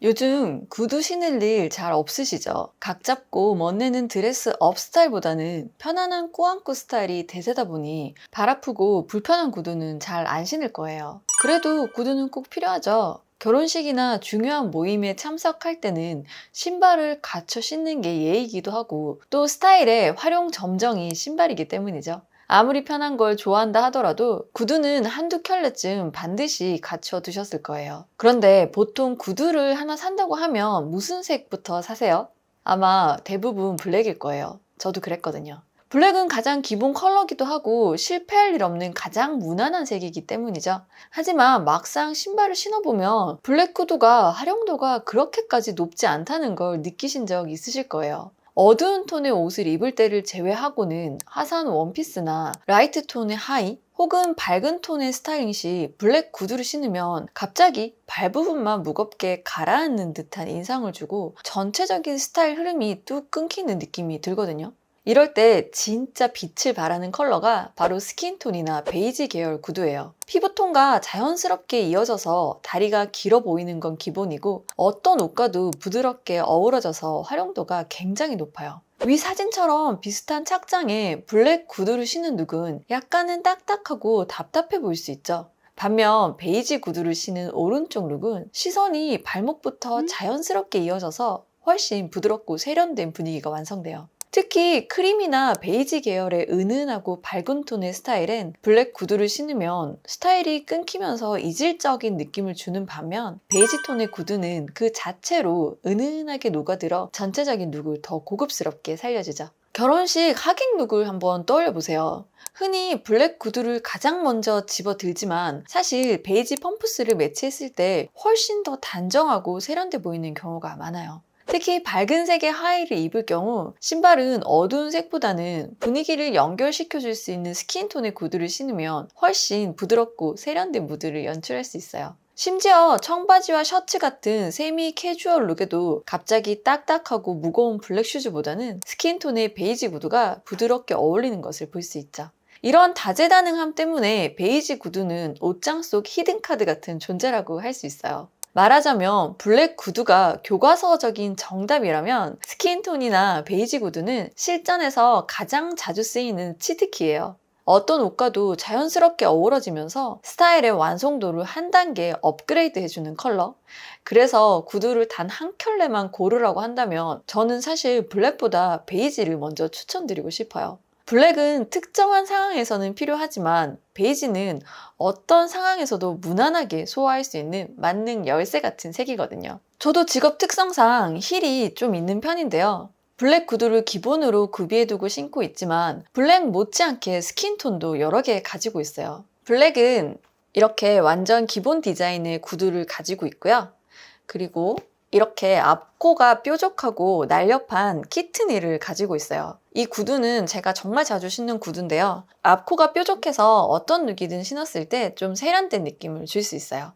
요즘 구두 신을 일 잘 없으시죠? 각 잡고 멋내는 드레스 업 스타일보다는 편안한 꾸안꾸 스타일이 대세다 보니 발 아프고 불편한 구두는 잘 안 신을 거예요. 그래도 구두는 꼭 필요하죠. 결혼식이나 중요한 모임에 참석할 때는 신발을 갖춰 신는 게 예의이기도 하고 또 스타일의 활용 점정이 신발이기 때문이죠. 아무리 편한 걸 좋아한다 하더라도 구두는 한두 켤레쯤 반드시 갖춰 두셨을 거예요. 그런데 보통 구두를 하나 산다고 하면 무슨 색부터 사세요? 아마 대부분 블랙일 거예요. 저도 그랬거든요. 블랙은 가장 기본 컬러기도 하고 실패할 일 없는 가장 무난한 색이기 때문이죠. 하지만 막상 신발을 신어보면 블랙 구두가 활용도가 그렇게까지 높지 않다는 걸 느끼신 적 있으실 거예요. 어두운 톤의 옷을 입을 때를 제외하고는 화사한 원피스나 라이트 톤의 하의 혹은 밝은 톤의 스타일링 시 블랙 구두를 신으면 갑자기 발 부분만 무겁게 가라앉는 듯한 인상을 주고 전체적인 스타일 흐름이 뚝 끊기는 느낌이 들거든요. 이럴 때 진짜 빛을 발하는 컬러가 바로 스킨톤이나 베이지 계열 구두예요. 피부톤과 자연스럽게 이어져서 다리가 길어 보이는 건 기본이고 어떤 옷과도 부드럽게 어우러져서 활용도가 굉장히 높아요. 위 사진처럼 비슷한 착장에 블랙 구두를 신은 룩은 약간은 딱딱하고 답답해 보일 수 있죠. 반면 베이지 구두를 신은 오른쪽 룩은 시선이 발목부터 자연스럽게 이어져서 훨씬 부드럽고 세련된 분위기가 완성돼요. 특히 크림이나 베이지 계열의 은은하고 밝은 톤의 스타일엔 블랙 구두를 신으면 스타일이 끊기면서 이질적인 느낌을 주는 반면 베이지 톤의 구두는 그 자체로 은은하게 녹아들어 전체적인 룩을 더 고급스럽게 살려주죠. 결혼식 하객 룩을 한번 떠올려 보세요. 흔히 블랙 구두를 가장 먼저 집어들지만 사실 베이지 펌프스를 매치했을 때 훨씬 더 단정하고 세련돼 보이는 경우가 많아요. 특히 밝은 색의 하의를 입을 경우 신발은 어두운 색보다는 분위기를 연결시켜줄 수 있는 스킨톤의 구두를 신으면 훨씬 부드럽고 세련된 무드를 연출할 수 있어요. 심지어 청바지와 셔츠 같은 세미 캐주얼 룩에도 갑자기 딱딱하고 무거운 블랙 슈즈보다는 스킨톤의 베이지 구두가 부드럽게 어울리는 것을 볼 수 있죠. 이런 다재다능함 때문에 베이지 구두는 옷장 속 히든카드 같은 존재라고 할 수 있어요. 말하자면 블랙 구두가 교과서적인 정답이라면 스킨톤이나 베이지 구두는 실전에서 가장 자주 쓰이는 치트키예요. 어떤 옷과도 자연스럽게 어우러지면서 스타일의 완성도를 한 단계 업그레이드 해주는 컬러. 그래서 구두를 단 한 켤레만 고르라고 한다면 저는 사실 블랙보다 베이지를 먼저 추천드리고 싶어요. 블랙은 특정한 상황에서는 필요하지만 베이지는 어떤 상황에서도 무난하게 소화할 수 있는 만능 열쇠 같은 색이거든요. 저도 직업 특성상 힐이 좀 있는 편인데요. 블랙 구두를 기본으로 구비해두고 신고 있지만 블랙 못지않게 스킨톤도 여러 개 가지고 있어요. 블랙은 이렇게 완전 기본 디자인의 구두를 가지고 있고요. 그리고 이렇게 앞코가 뾰족하고 날렵한 키트니를 가지고 있어요. 이 구두는 제가 정말 자주 신는 구두인데요. 앞코가 뾰족해서 어떤 룩이든 신었을 때 좀 세련된 느낌을 줄 수 있어요.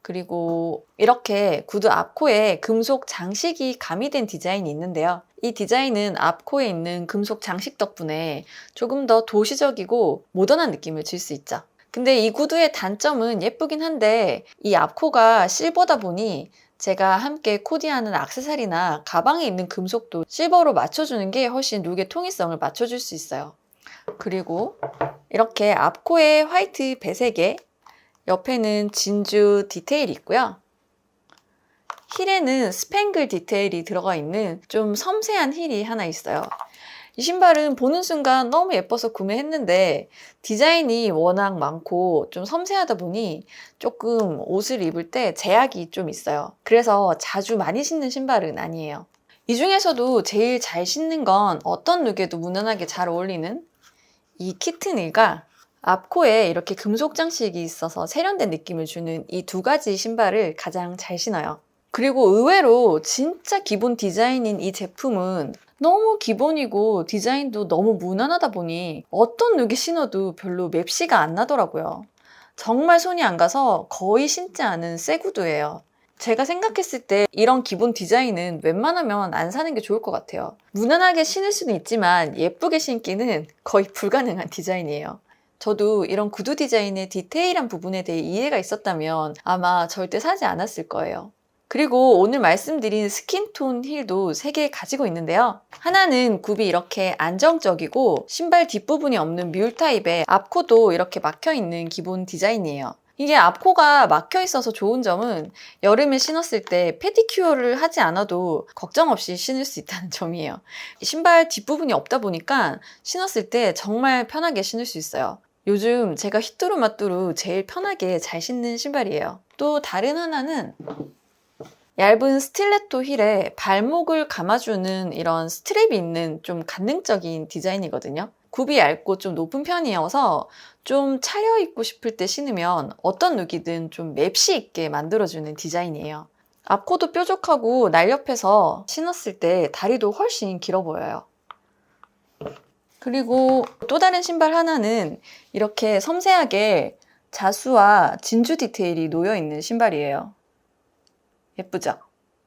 그리고 이렇게 구두 앞코에 금속 장식이 가미된 디자인이 있는데요. 이 디자인은 앞코에 있는 금속 장식 덕분에 조금 더 도시적이고 모던한 느낌을 줄 수 있죠. 근데 이 구두의 단점은 예쁘긴 한데 이 앞코가 실버다 보니 제가 함께 코디하는 액세서리나 가방에 있는 금속도 실버로 맞춰주는 게 훨씬 룩의 통일성을 맞춰줄 수 있어요. 그리고 이렇게 앞코에 화이트 배색에 옆에는 진주 디테일이 있고요. 힐에는 스팽글 디테일이 들어가 있는 좀 섬세한 힐이 하나 있어요. 이 신발은 보는 순간 너무 예뻐서 구매했는데 디자인이 워낙 많고 좀 섬세하다 보니 조금 옷을 입을 때 제약이 좀 있어요. 그래서 자주 많이 신는 신발은 아니에요. 이 중에서도 제일 잘 신는 건 어떤 룩에도 무난하게 잘 어울리는 이 키트닐과 앞코에 이렇게 금속 장식이 있어서 세련된 느낌을 주는 이 두 가지 신발을 가장 잘 신어요. 그리고 의외로 진짜 기본 디자인인 이 제품은 너무 기본이고 디자인도 너무 무난하다 보니 어떤 룩이 신어도 별로 맵시가 안 나더라고요. 정말 손이 안 가서 거의 신지 않은 새 구두예요. 제가 생각했을 때 이런 기본 디자인은 웬만하면 안 사는 게 좋을 것 같아요. 무난하게 신을 수는 있지만 예쁘게 신기는 거의 불가능한 디자인이에요. 저도 이런 구두 디자인의 디테일한 부분에 대해 이해가 있었다면 아마 절대 사지 않았을 거예요. 그리고 오늘 말씀드린 스킨톤 힐도 3개 가지고 있는데요. 하나는 굽이 이렇게 안정적이고 신발 뒷부분이 없는 뮬 타입에 앞코도 이렇게 막혀있는 기본 디자인이에요. 이게 앞코가 막혀 있어서 좋은 점은 여름에 신었을 때 페디큐어를 하지 않아도 걱정 없이 신을 수 있다는 점이에요. 신발 뒷부분이 없다 보니까 신었을 때 정말 편하게 신을 수 있어요. 요즘 제가 휘뚜루마뚜루 제일 편하게 잘 신는 신발이에요. 또 다른 하나는 얇은 스틸레토 힐에 발목을 감아주는 이런 스트랩이 있는 좀 간능적인 디자인이거든요. 굽이 얇고 좀 높은 편이어서 좀 차려입고 싶을 때 신으면 어떤 룩이든 좀 맵시 있게 만들어주는 디자인이에요. 앞코도 뾰족하고 날렵해서 신었을 때 다리도 훨씬 길어 보여요. 그리고 또 다른 신발 하나는 이렇게 섬세하게 자수와 진주 디테일이 놓여있는 신발이에요. 예쁘죠?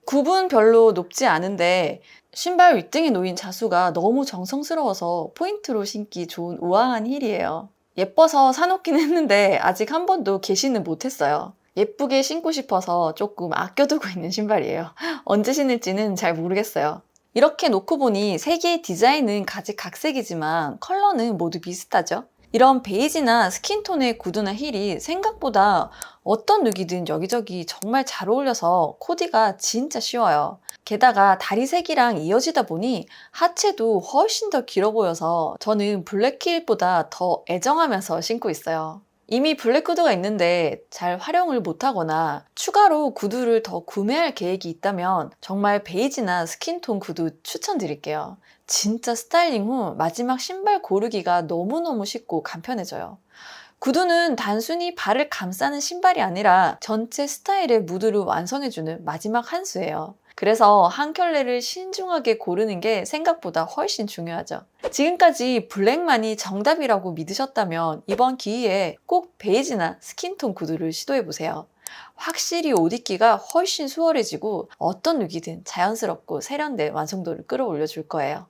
굽은 별로 높지 않은데 신발 윗등에 놓인 자수가 너무 정성스러워서 포인트로 신기 좋은 우아한 힐이에요. 예뻐서 사놓긴 했는데 아직 한 번도 개시는 못했어요. 예쁘게 신고 싶어서 조금 아껴두고 있는 신발이에요. 언제 신을지는 잘 모르겠어요. 이렇게 놓고 보니 3개의 디자인은 가지 각색이지만 컬러는 모두 비슷하죠? 이런 베이지나 스킨톤의 구두나 힐이 생각보다 어떤 룩이든 여기저기 정말 잘 어울려서 코디가 진짜 쉬워요. 게다가 다리 색이랑 이어지다 보니 하체도 훨씬 더 길어 보여서 저는 블랙힐보다 더 애정하면서 신고 있어요. 이미 블랙 구두가 있는데 잘 활용을 못하거나 추가로 구두를 더 구매할 계획이 있다면 정말 베이지나 스킨톤 구두 추천드릴게요. 진짜 스타일링 후 마지막 신발 고르기가 너무너무 쉽고 간편해져요. 구두는 단순히 발을 감싸는 신발이 아니라 전체 스타일의 무드를 완성해주는 마지막 한 수예요. 그래서 한 켤레를 신중하게 고르는 게 생각보다 훨씬 중요하죠. 지금까지 블랙만이 정답이라고 믿으셨다면 이번 기회에 꼭 베이지나 스킨톤 구두를 시도해보세요. 확실히 옷 입기가 훨씬 수월해지고 어떤 룩이든 자연스럽고 세련된 완성도를 끌어올려 줄 거예요.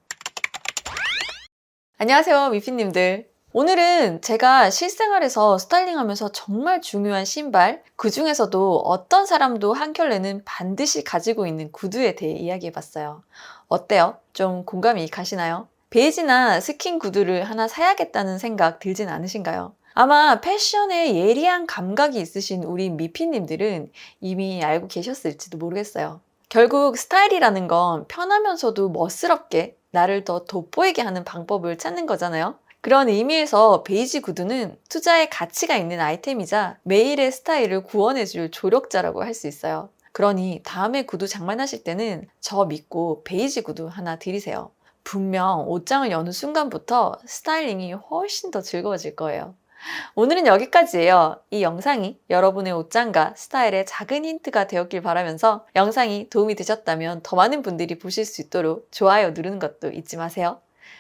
안녕하세요, 미피님들. 오늘은 제가 실생활에서 스타일링하면서 정말 중요한 신발, 그 중에서도 어떤 사람도 한 켤레는 반드시 가지고 있는 구두에 대해 이야기해봤어요. 어때요? 좀 공감이 가시나요? 베이지나 스킨 구두를 하나 사야겠다는 생각 들진 않으신가요? 아마 패션에 예리한 감각이 있으신 우리 미피님들은 이미 알고 계셨을지도 모르겠어요. 결국 스타일이라는 건 편하면서도 멋스럽게 나를 더 돋보이게 하는 방법을 찾는 거잖아요. 그런 의미에서 베이지 구두는 투자의 가치가 있는 아이템이자 매일의 스타일을 구원해줄 조력자라고 할 수 있어요. 그러니 다음에 구두 장만하실 때는 저 믿고 베이지 구두 하나 들이세요. 분명 옷장을 여는 순간부터 스타일링이 훨씬 더 즐거워질 거예요. 오늘은 여기까지예요. 이 영상이 여러분의 옷장과 스타일에 작은 힌트가 되었길 바라면서 영상이 도움이 되셨다면 더 많은 분들이 보실 수 있도록 좋아요 누르는 것도 잊지 마세요.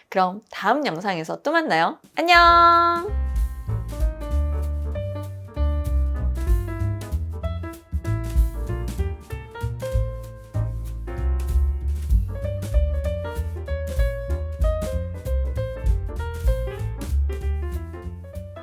그럼 다음 영상에서 또 만나요. 안녕!